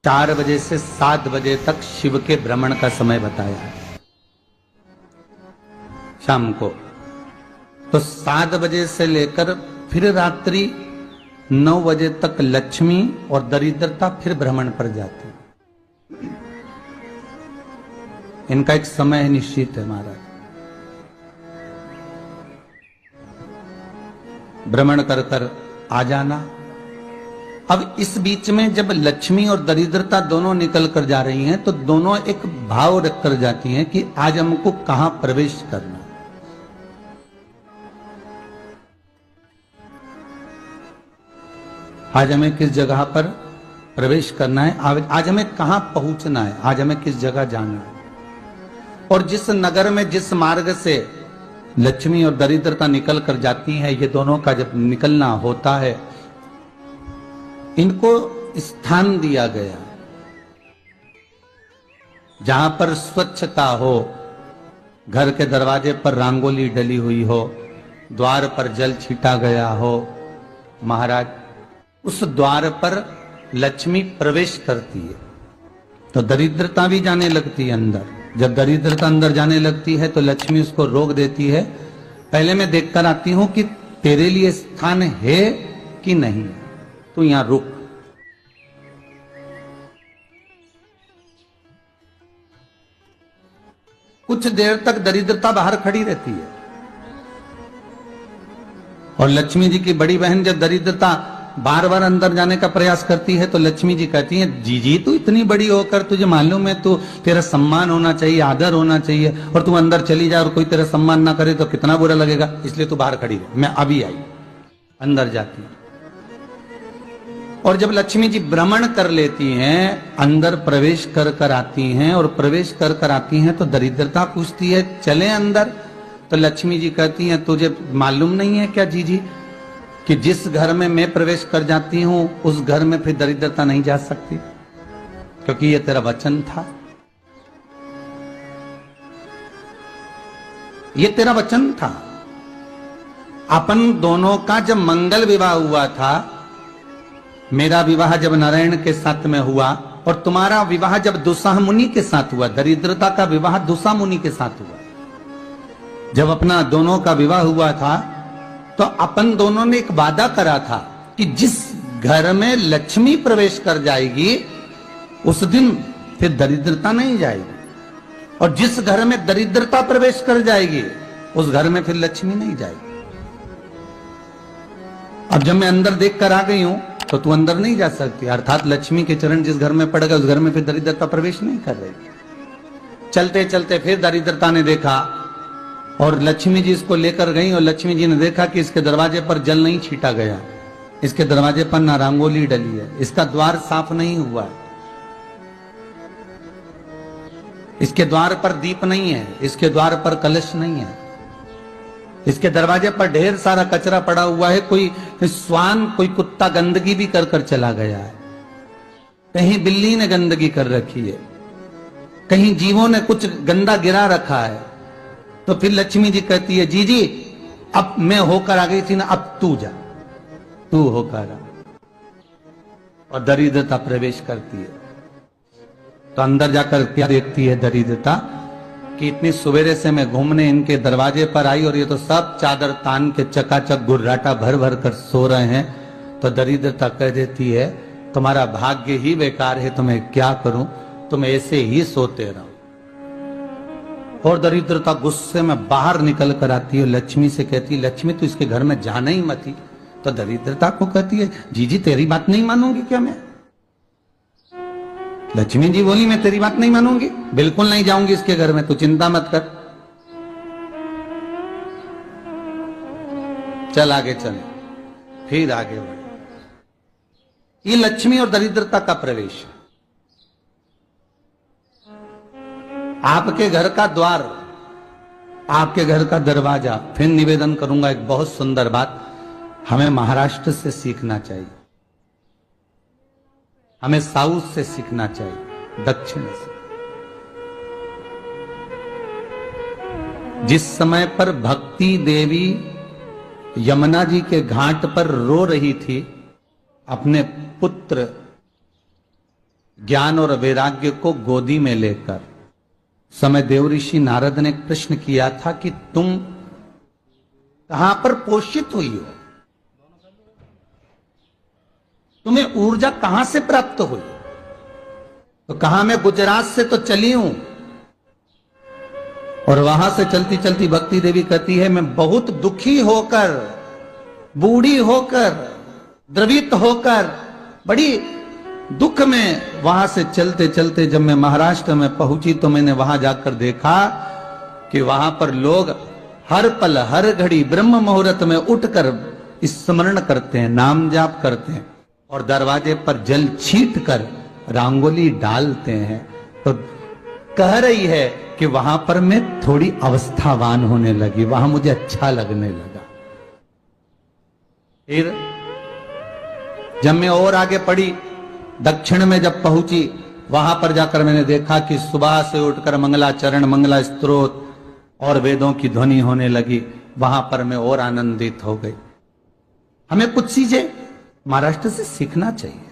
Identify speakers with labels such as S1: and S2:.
S1: 4 बजे से 7 बजे तक शिव के भ्रमण का समय बताया है शाम को। तो 7 बजे से लेकर फिर रात्रि 9 बजे तक लक्ष्मी और दरिद्रता फिर भ्रमण पर जाती है। इनका एक समय निश्चित है महाराज। भ्रमण कर कर आ जाना। अब इस बीच में जब लक्ष्मी और दरिद्रता दोनों निकल कर जा रही हैं तो दोनों एक भाव रख कर जाती हैं कि आज हमको कहां प्रवेश करना। आज हमें किस जगह पर प्रवेश करना है, आज हमें कहां पहुंचना है, आज हमें किस जगह जाना है। और जिस नगर में जिस मार्ग से लक्ष्मी और दरिद्रता निकल कर जाती है, ये दोनों का जब निकलना होता है, इनको स्थान दिया गया जहां पर स्वच्छता हो, घर के दरवाजे पर रंगोली डली हुई हो, द्वार पर जल छीटा गया हो। महाराज उस द्वार पर लक्ष्मी प्रवेश करती है तो दरिद्रता भी जाने लगती है अंदर। जब दरिद्रता अंदर जाने लगती है तो लक्ष्मी उसको रोक देती है। पहले मैं देखकर आती हूं कि तेरे लिए स्थान है कि नहीं, तू यहां रुक। कुछ देर तक दरिद्रता बाहर खड़ी रहती है और लक्ष्मी जी की बड़ी बहन जब दरिद्रता बार बार अंदर जाने का प्रयास करती है तो लक्ष्मी जी कहती हैं, जी तू इतनी बड़ी होकर तुझे मालूम है तू तेरा सम्मान होना चाहिए, आदर होना चाहिए, और तू अंदर चली जाए और कोई तेरा सम्मान ना करे तो कितना बुरा लगेगा, इसलिए तू बाहर खड़ी रहे। मैं अभी आई। अंदर जाती है और जब लक्ष्मी जी भ्रमण कर लेती हैं, अंदर प्रवेश कर कर आती हैं और प्रवेश कर कर आती हैं तो दरिद्रता पूछती है चले अंदर। तो लक्ष्मी जी कहती हैं, तुझे मालूम नहीं है क्या जी कि जिस घर में मैं प्रवेश कर जाती हूं उस घर में फिर दरिद्रता नहीं जा सकती, क्योंकि ये तेरा वचन था, ये तेरा वचन था। अपन दोनों का जब मंगल विवाह हुआ था, मेरा विवाह जब नारायण के साथ में हुआ और तुम्हारा विवाह जब दुस्साह मुनि के साथ हुआ, दरिद्रता का विवाह दुस्साह मुनि के साथ हुआ। जब अपना दोनों का विवाह हुआ था तो अपन दोनों ने एक वादा करा था कि जिस घर में लक्ष्मी प्रवेश कर जाएगी उस दिन फिर दरिद्रता नहीं जाएगी, और जिस घर में दरिद्रता प्रवेश कर जाएगी उस घर में फिर लक्ष्मी नहीं जाएगी। अब जब मैं अंदर देख कर आ गई हूं तो तू अंदर नहीं जा सकती, अर्थात लक्ष्मी के चरण जिस घर में पड़ गए उस घर में फिर दरिद्रता प्रवेश नहीं कर रही। चलते चलते फिर दरिद्रता ने देखा और लक्ष्मी जी इसको लेकर गई और लक्ष्मी जी ने देखा कि इसके दरवाजे पर जल नहीं छीटा गया, इसके दरवाजे पर ना रंगोली डली है, इसका द्वार साफ नहीं हुआ है, इसके द्वार पर दीप नहीं है, इसके द्वार पर कलश नहीं है, इसके दरवाजे पर ढेर सारा कचरा पड़ा हुआ है, कोई स्वान कोई कुत्ता गंदगी भी कर कर चला गया है, कहीं बिल्ली ने गंदगी कर रखी है, कहीं जीवों ने कुछ गंदा गिरा रखा है। तो फिर लक्ष्मी जी कहती है, जी अब मैं होकर आ गई थी ना, अब तू जा, तू होकर आ। और दरिद्रता प्रवेश करती है तो अंदर जाकर क्या देखती है दरिद्रता कि इतनी सवेरे से मैं घूमने इनके दरवाजे पर आई और ये तो सब चादर तान के चकाचक गुर्राटा भर भर कर सो रहे हैं। तो दरिद्रता कह देती है, तुम्हारा भाग्य ही बेकार है, तुम्हें क्या करूं, तुम ऐसे ही सोते रहो। और दरिद्रता गुस्से में बाहर निकल कर आती है, लक्ष्मी से कहती है, लक्ष्मी तू इसके घर में जाना ही मत ही। तो दरिद्रता को कहती है, जी तेरी बात नहीं मानूंगी क्या मैं? लक्ष्मी जी बोली, मैं तेरी बात नहीं मानूंगी, बिल्कुल नहीं जाऊंगी इसके घर में, तू चिंता मत कर, चल आगे चल। फिर आगे बढ़े। ये लक्ष्मी और दरिद्रता का प्रवेश। आपके घर का द्वार, आपके घर का दरवाजा। फिर निवेदन करूंगा एक बहुत सुंदर बात, हमें महाराष्ट्र से सीखना चाहिए, हमें साउथ से सीखना चाहिए, दक्षिण से। जिस समय पर भक्ति देवी यमुना जी के घाट पर रो रही थी अपने पुत्र ज्ञान और वैराग्य को गोदी में लेकर समय देव ऋषि नारद ने एक प्रश्न किया था कि तुम कहां पर पोषित हुई हो, तुम्हें ऊर्जा कहां से प्राप्त हुई? तो कहा मैं गुजरात से तो चली हूं, और वहां से चलती चलती भक्ति देवी कहती है मैं बहुत दुखी होकर, बूढ़ी होकर, द्रवित होकर, बड़ी दुख में वहां से चलते चलते जब मैं महाराष्ट्र में पहुंची तो मैंने वहां जाकर देखा कि वहां पर लोग हर पल हर घड़ी ब्रह्म मुहूर्त में उठकर स्मरण करते हैं, नाम जाप करते हैं और दरवाजे पर जल छीट कर रंगोली डालते हैं। तो कह रही है कि वहां पर मैं थोड़ी अवस्थावान होने लगी, वहां मुझे अच्छा लगने लगा। फिर जब मैं और आगे पढ़ी, दक्षिण में जब पहुंची, वहां पर जाकर मैंने देखा कि सुबह से उठकर मंगलाचरण, मंगला स्तोत्र और वेदों की ध्वनि होने लगी। वहां पर मैं और आनंदित हो गई। हमें कुछ चीजें महाराष्ट्र से सीखना चाहिए।